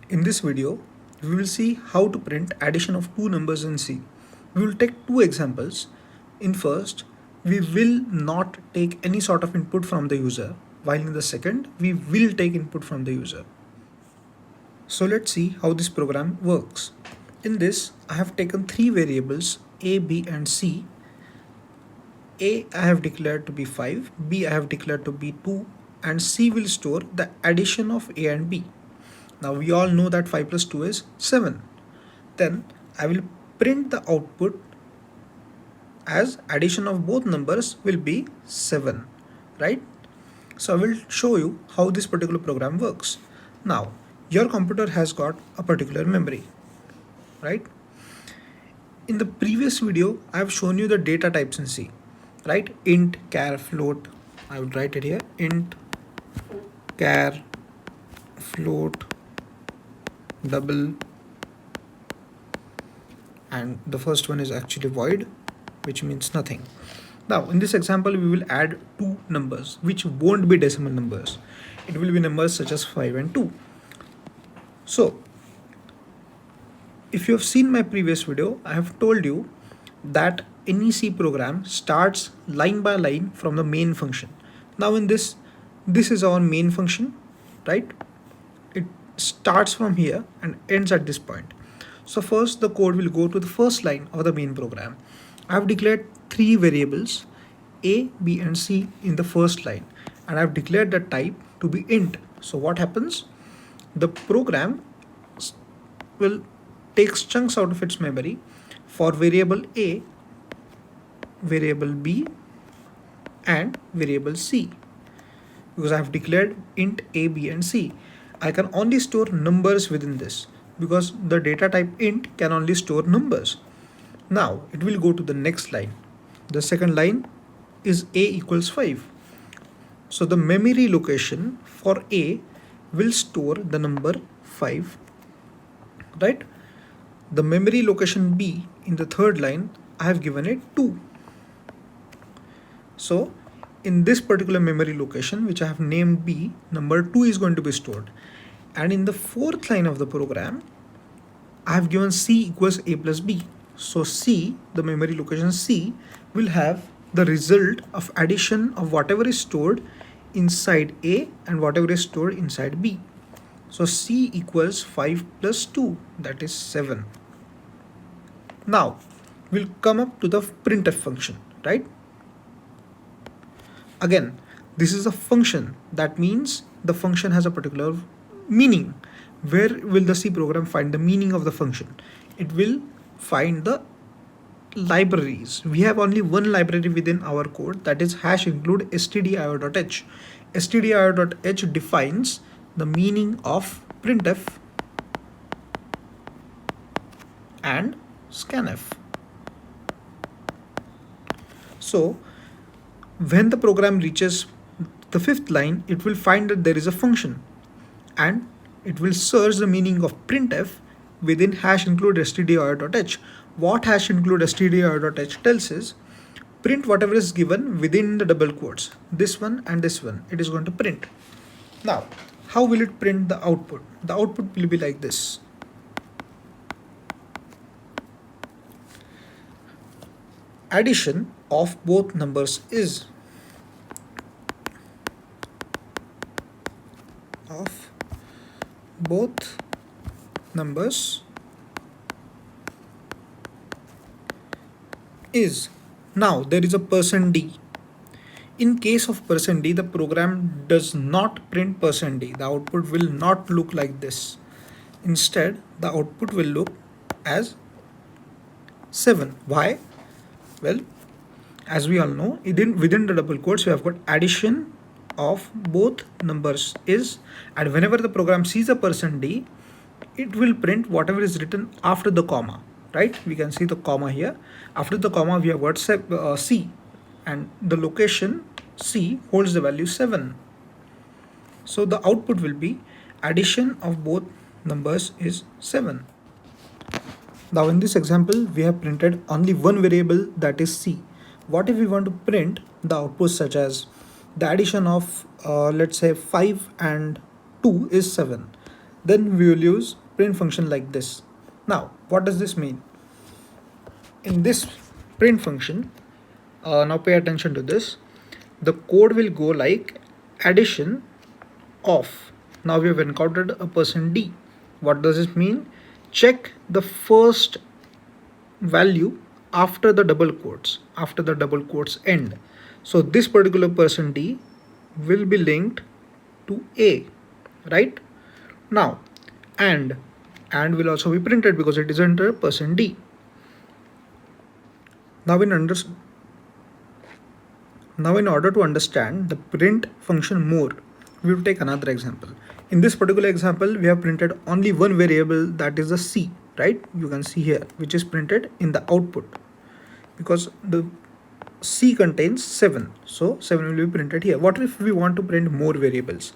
In this video, we will see how to print addition of two numbers in C. We will take two examples. In first, we will not take any sort of input from the user, while in the second, we will take input from the user. So let's see how this program works. In this, I have taken three variables A, B and C. A I have declared to be 5, B I have declared to be 2 and C will store the addition of A and B. Now we all know that 5 plus 2 is 7. Then I will print the output as addition of both numbers will be 7, right? So I will show you how this particular program works. Now your computer has got a particular memory, right? In the previous video I have shown you the data types in C, right? Int, char, float. I will write it here. Int, char, float, double, and the first one is actually void, which means nothing. Now in this example we will add two numbers which won't be decimal numbers. It will be numbers such as 5 and 2. So if you have seen my previous video, I have told you that any C program starts line by line from the main function. Now in this is our main function, right? It starts from here and ends at this point. So first the code will go to the first line of the main program. I have declared three variables A, B and C in the first line and I have declared the type to be int. So what happens? The program will take chunks out of its memory for variable A, variable B and variable C. Because I have declared int A, B and C. I can only store numbers within this because the data type int can only store numbers. Now it will go to the next line. The second line is A equals 5. So the memory location for A will store the number 5, right? The memory location B in the third line, I have given it 2. So in this particular memory location, which I have named B, number 2 is going to be stored. And in the fourth line of the program, I have given C equals A plus B. So C, the memory location C, will have the result of addition of whatever is stored inside A and whatever is stored inside B. So C equals 5 plus 2, that is 7. Now we'll come up to the printf function, right? Again, this is a function. That means the function has a particular meaning. Where will the C program find the meaning of the function? It will find the libraries. We have only one library within our code, that is hash include stdio.h. stdio.h defines the meaning of printf and scanf. So when the program reaches the fifth line, it will find that there is a function and it will search the meaning of printf within hash include stdio.h. What hash include stdio.h tells is print whatever is given within the double quotes. This one and this one, it is going to print. Now, how will it print the output? The output will be like this. Addition of both numbers is now there is a %d. In case of %d, the program does not print %d. The output will not look like this. Instead, the output will look as 7. Why? Well, as we all know, within the double quotes we have got addition of both numbers is, and whenever the program sees a %d, it will print whatever is written after the comma, right? We can see the comma here. After the comma we have got C and the location C holds the value 7. So the output will be addition of both numbers is 7. Now in this example we have printed only one variable, that is C. What if we want to print the output such as the addition of let's say 5 and 2 is 7. then we will use print function like this. Now what does this mean? In this print function, now pay attention to this, the code will go like addition of, now we have encountered a person D. What does it mean? Check the first value after the double quotes end. So this particular person D will be linked to A, right? Now and will also be printed because it is under person D. Now in order to understand the print function more, we will take another example. In this particular example, we have printed only one variable, that is the C, right? You can see here, which is printed in the output because the C contains 7. So 7 will be printed here. What if we want to print more variables?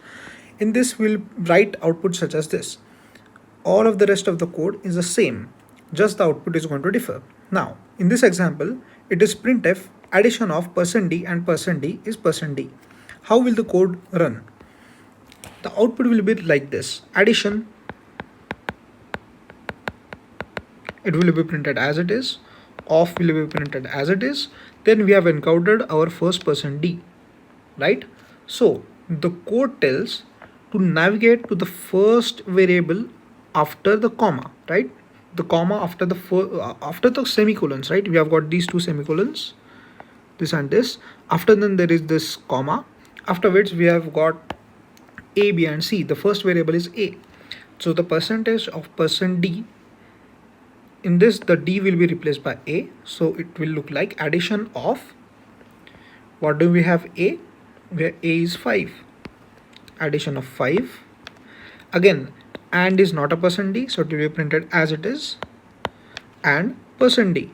In this, we'll write output such as this. All of the rest of the code is the same, just the output is going to differ. Now, in this example, it is printf addition of %d and %d is %d. How will the code run? The output will be like this. Addition, it will be printed as it is. Off will be printed as it is. Then we have encountered our first %d, right? So the code tells to navigate to the first variable after the comma, right? The comma after the semicolons, right? We have got these two semicolons, this and this. After then there is this comma, after which we have got A, B and C. The first variable is A. So the percentage of %d, in this the D will be replaced by A. So it will look like addition of, what do we have? A, where A is 5. Addition of 5. Again, and is not a %d, so it will be printed as it is. And %d.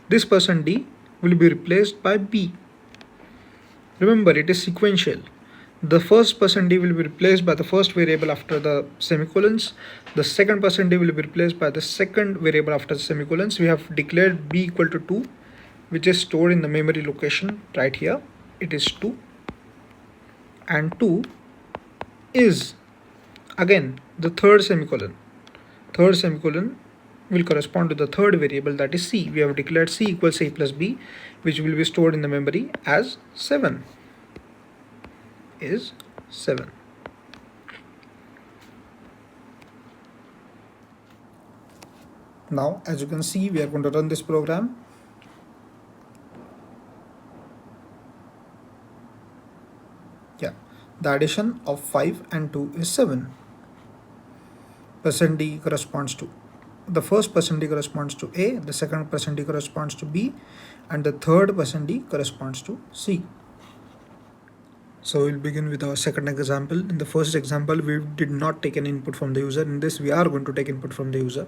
This %d will be replaced by B. Remember, it is sequential. The first %d will be replaced by the first variable after the semicolons. The second %d will be replaced by the second variable after the semicolons. We have declared b equal to 2, which is stored in the memory location right here. It is 2. And 2 is again the third semicolon. Third semicolon will correspond to the third variable, that is C. We have declared C equals A plus B, which will be stored in the memory as 7. Is 7. Now, as you can see, we are going to run this program. Yeah, the addition of 5 and 2 is 7. %d corresponds to, the first %d corresponds to A, the second %d corresponds to B, and the third %d corresponds to C. So we'll begin with our second example. In the first example, we did not take an input from the user. In this, we are going to take input from the user.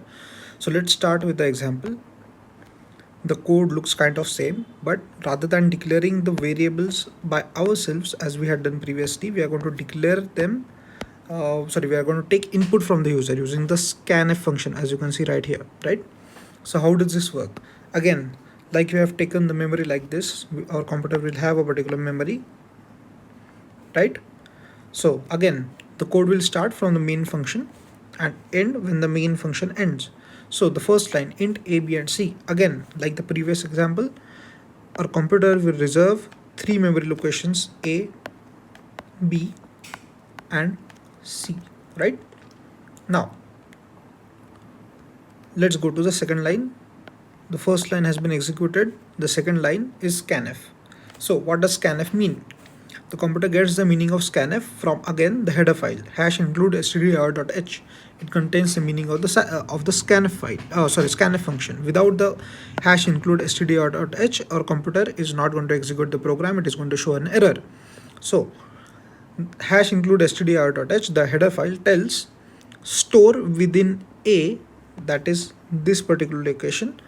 So let's start with the example. The code looks kind of same, but rather than declaring the variables by ourselves as we had done previously, we are going to declare them. We are going to take input from the user using the scanf function, as you can see right here, right? So how does this work? Again, like we have taken the memory like this, our computer will have a particular memory, right? So again, the code will start from the main function and end when the main function ends. So the first line, int a, b and c, again like the previous example, our computer will reserve 3 memory locations, a, b and c, right? Now let's go to the second line. The first line has been executed, the second line is scanf. So what does scanf mean? The computer gets the meaning of scanf from, again, the header file #include stdir.h. It contains the meaning of the scanf file, scanf function. Without the #include stdir.h, our computer is not going to execute the program. It is going to show an error. So #include stdir.h, the header file, tells store within A, that is this particular location,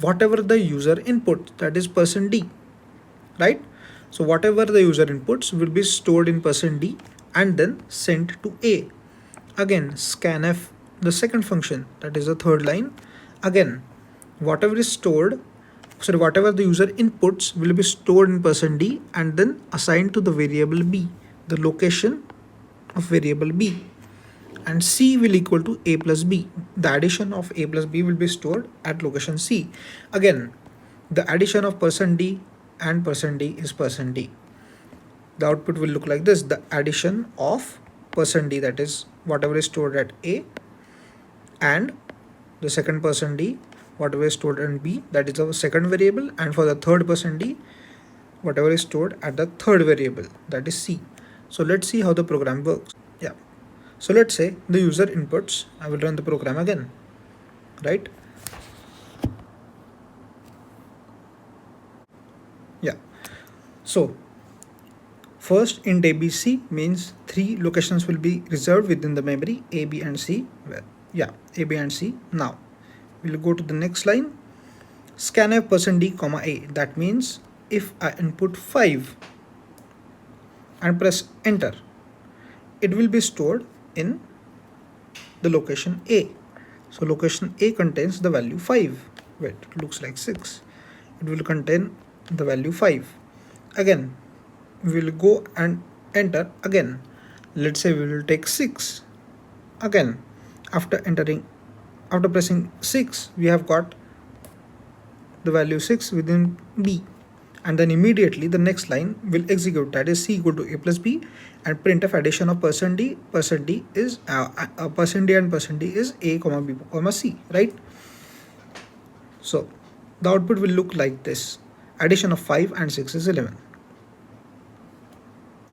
whatever the user input, that is %d, right? So whatever the user inputs will be stored in %d and then sent to A. Again, scanf, the second function, that is the third line. Again, whatever is stored, whatever the user inputs will be stored in %d and then assigned to the variable B, the location of variable B. and C will equal to A plus B. The addition of A plus B will be stored at location C. Again, the addition of %D and %D is %D. The output will look like this: the addition of %D, that is whatever is stored at A, and the second %D, whatever is stored in B, that is our second variable, and for the third %D, whatever is stored at the third variable, that is C. So let's see how the program works. Yeah. So let's say the user inputs. I will run the program again, right? Yeah. So first int ABC means 3 locations will be reserved within the memory, A, B and C. Well, yeah, A, B and C. Now we'll go to the next line. Scanf %D, A. That means if I input 5 and press enter, it will be stored in the location A. So location A contains the value 5. Wait, it looks like 6. It will contain the value 5. Again, we will go and enter again. Let's say we will take 6. Again, after pressing 6, we have got the value 6 within B. And then immediately the next line will execute, that is C equal to A plus B, and printf addition of %D. %D is %D and %D is A, B, C, right? So the output will look like this: addition of 5 and 6 is 11.